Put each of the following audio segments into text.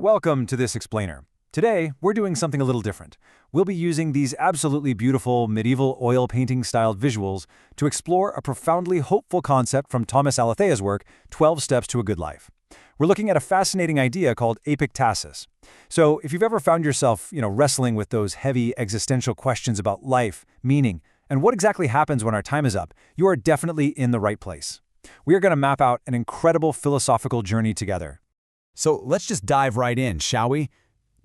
Welcome to this explainer. Today, we're doing something a little different. We'll be using these absolutely beautiful medieval oil painting-styled visuals to explore a profoundly hopeful concept from Thomas Alethea's work, 12 Steps to a Good Life. We're looking at a fascinating idea called Epektasis. So if you've ever found yourself, wrestling with those heavy existential questions about life, meaning, and what exactly happens when our time is up, you are definitely in the right place. We are going to map out an incredible philosophical journey together. So let's just dive right in, shall we?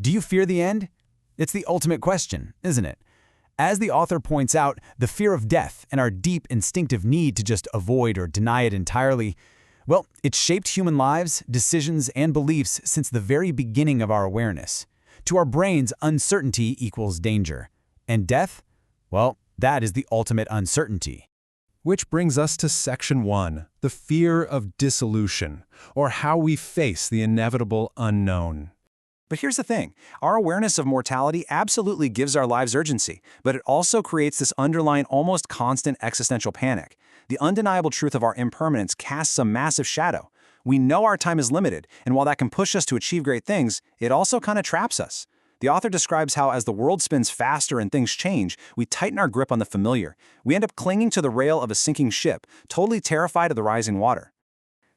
Do you fear the end? It's the ultimate question, isn't it? As the author points out, the fear of death and our deep instinctive need to just avoid or deny it entirely, well, it's shaped human lives, decisions, and beliefs since the very beginning of our awareness. To our brains, uncertainty equals danger. And death? Well, that is the ultimate uncertainty. Which brings us to Section 1, the fear of dissolution, or how we face the inevitable unknown. But here's the thing, our awareness of mortality absolutely gives our lives urgency, but it also creates this underlying, almost constant existential panic. The undeniable truth of our impermanence casts a massive shadow. We know our time is limited, and while that can push us to achieve great things, it also kind of traps us. The author describes how as the world spins faster and things change, we tighten our grip on the familiar. We end up clinging to the rail of a sinking ship, totally terrified of the rising water.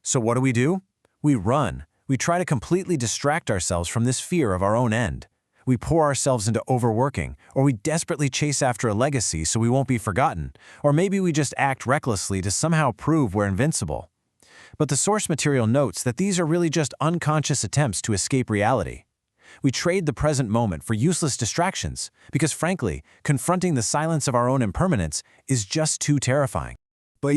So what do? We run. We try to completely distract ourselves from this fear of our own end. We pour ourselves into overworking, or we desperately chase after a legacy so we won't be forgotten, or maybe we just act recklessly to somehow prove we're invincible. But the source material notes that these are really just unconscious attempts to escape reality. We trade the present moment for useless distractions because, frankly, confronting the silence of our own impermanence is just too terrifying. But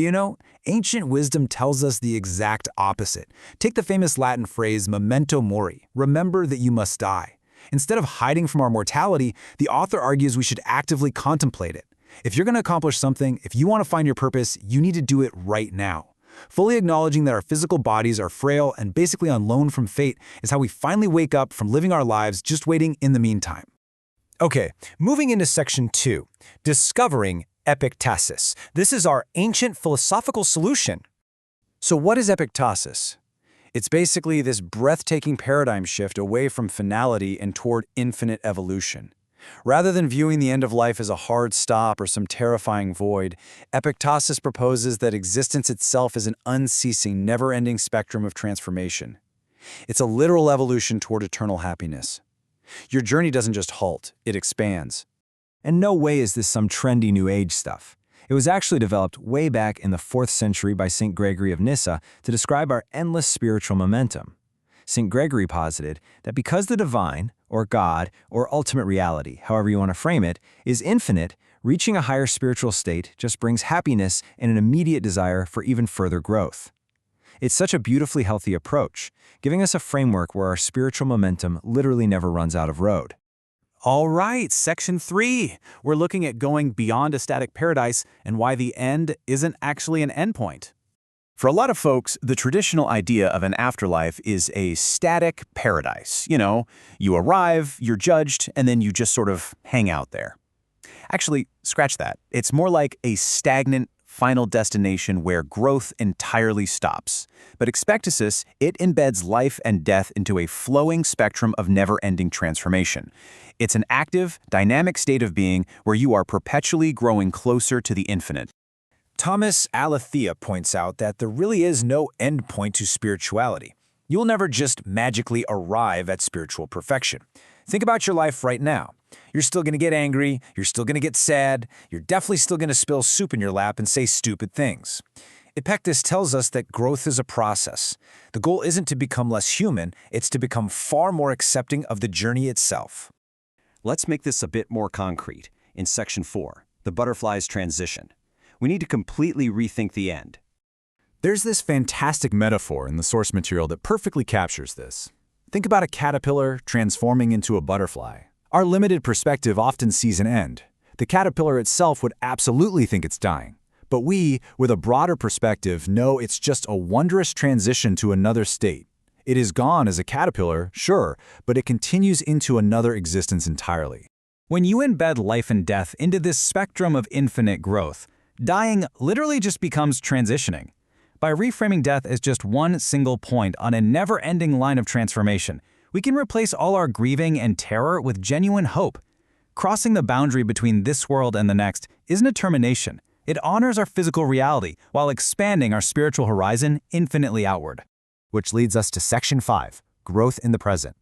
ancient wisdom tells us the exact opposite. Take the famous Latin phrase memento mori, remember that you must die. Instead of hiding from our mortality, the author argues we should actively contemplate it. If you're going to accomplish something, if you want to find your purpose, you need to do it right now. Fully acknowledging that our physical bodies are frail and basically on loan from fate is how we finally wake up from living our lives just waiting in the meantime. Okay, moving into Section 2, Discovering Epektasis. This is our ancient philosophical solution. So what is Epektasis? It's basically this breathtaking paradigm shift away from finality and toward infinite evolution. Rather than viewing the end of life as a hard stop or some terrifying void, Epektasis proposes that existence itself is an unceasing, never-ending spectrum of transformation. It's a literal evolution toward eternal happiness. Your journey doesn't just halt, it expands. And no way is this some trendy New Age stuff. It was actually developed way back in the 4th century by St. Gregory of Nyssa to describe our endless spiritual momentum. St. Gregory posited that because the divine, or God, or ultimate reality, however you want to frame it, is infinite, reaching a higher spiritual state just brings happiness and an immediate desire for even further growth. It's such a beautifully healthy approach, giving us a framework where our spiritual momentum literally never runs out of road. All right, Section 3. We're looking at going beyond a static paradise and why the end isn't actually an endpoint. For a lot of folks, the traditional idea of an afterlife is a static paradise. You arrive, you're judged, and then you just sort of hang out there. Actually, scratch that. It's more like a stagnant final destination where growth entirely stops. But Epektasis, it embeds life and death into a flowing spectrum of never-ending transformation. It's an active, dynamic state of being where you are perpetually growing closer to the infinite. Thomas Alethea points out that there really is no endpoint to spirituality. You'll never just magically arrive at spiritual perfection. Think about your life right now. You're still going to get angry, you're still going to get sad, you're definitely still going to spill soup in your lap and say stupid things. Epektasis tells us that growth is a process. The goal isn't to become less human, it's to become far more accepting of the journey itself. Let's make this a bit more concrete. In Section 4, the butterfly's transition. We need to completely rethink the end. There's this fantastic metaphor in the source material that perfectly captures this. Think about a caterpillar transforming into a butterfly. Our limited perspective often sees an end. The caterpillar itself would absolutely think it's dying. But we, with a broader perspective, know it's just a wondrous transition to another state. It is gone as a caterpillar, sure, but it continues into another existence entirely. When you embed life and death into this spectrum of infinite growth, dying literally just becomes transitioning. By reframing death as just one single point on a never-ending line of transformation, We can replace all our grieving and terror with genuine hope. Crossing the boundary between this world and the next isn't a termination. It honors our physical reality while expanding our spiritual horizon infinitely outward. Which leads us to Section 5, Growth in the Present.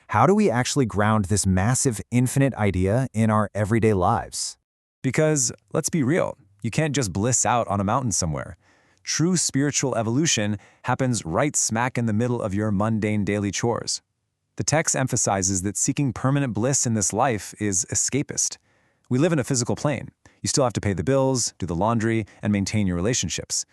How do we actually ground this massive, infinite idea in our everyday lives? Because, let's be real, you can't just bliss out on a mountain somewhere. True spiritual evolution happens right smack in the middle of your mundane daily chores. The text emphasizes that seeking permanent bliss in this life is escapist. We live in a physical plane. You still have to pay the bills, do the laundry, and maintain your relationships.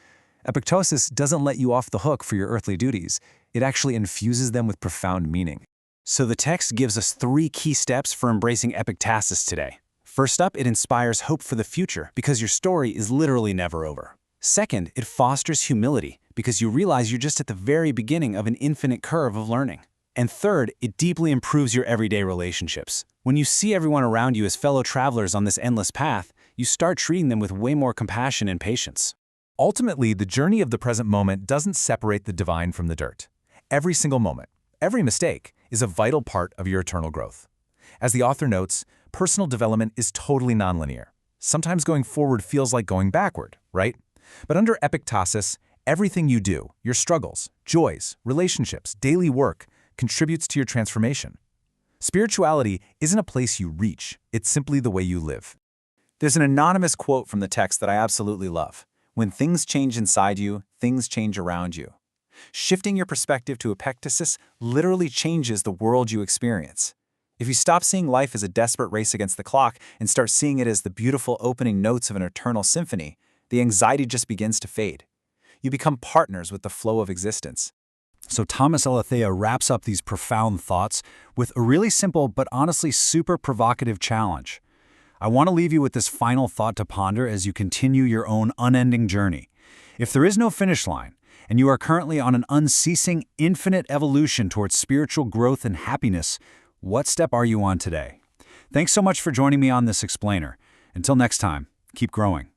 Epektasis doesn't let you off the hook for your earthly duties. It actually infuses them with profound meaning. So the text gives us 3 key steps for embracing epektasis today. First up, it inspires hope for the future because your story is literally never over. Second, it fosters humility because you realize you're just at the very beginning of an infinite curve of learning. And third, it deeply improves your everyday relationships. When you see everyone around you as fellow travelers on this endless path, you start treating them with way more compassion and patience. Ultimately, the journey of the present moment doesn't separate the divine from the dirt. Every single moment, every mistake, is a vital part of your eternal growth. As the author notes, personal development is totally nonlinear. Sometimes going forward feels like going backward, right? But under Epektasis, everything you do, your struggles, joys, relationships, daily work, contributes to your transformation. Spirituality isn't a place you reach, it's simply the way you live. There's an anonymous quote from the text that I absolutely love. When things change inside you, things change around you. Shifting your perspective to epektasis literally changes the world you experience. If you stop seeing life as a desperate race against the clock and start seeing it as the beautiful opening notes of an eternal symphony, the anxiety just begins to fade. You become partners with the flow of existence. So Thomas Aletheia wraps up these profound thoughts with a really simple but honestly super provocative challenge. I want to leave you with this final thought to ponder as you continue your own unending journey. If there is no finish line, and you are currently on an unceasing, infinite evolution towards spiritual growth and happiness, what step are you on today? Thanks so much for joining me on this explainer. Until next time, keep growing.